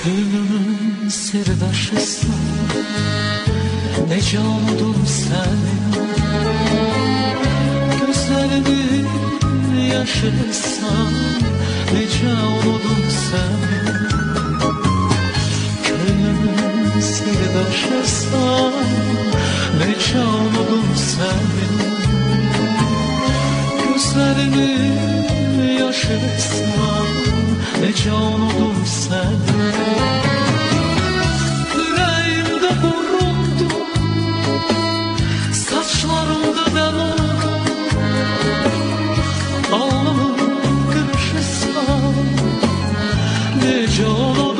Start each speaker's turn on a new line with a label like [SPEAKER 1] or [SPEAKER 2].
[SPEAKER 1] Könlümün sirdaşısın, ne candım sen. Gözlerinin yaşıysan, ne candım sen. Könlümün sirdaşısın, ne candım sen. Gözlerinin yaşıysan, ne candım sen. Yüreğimde vuruldu, saçlarımda dem oldu. Alnımın kırışırsan, ne canım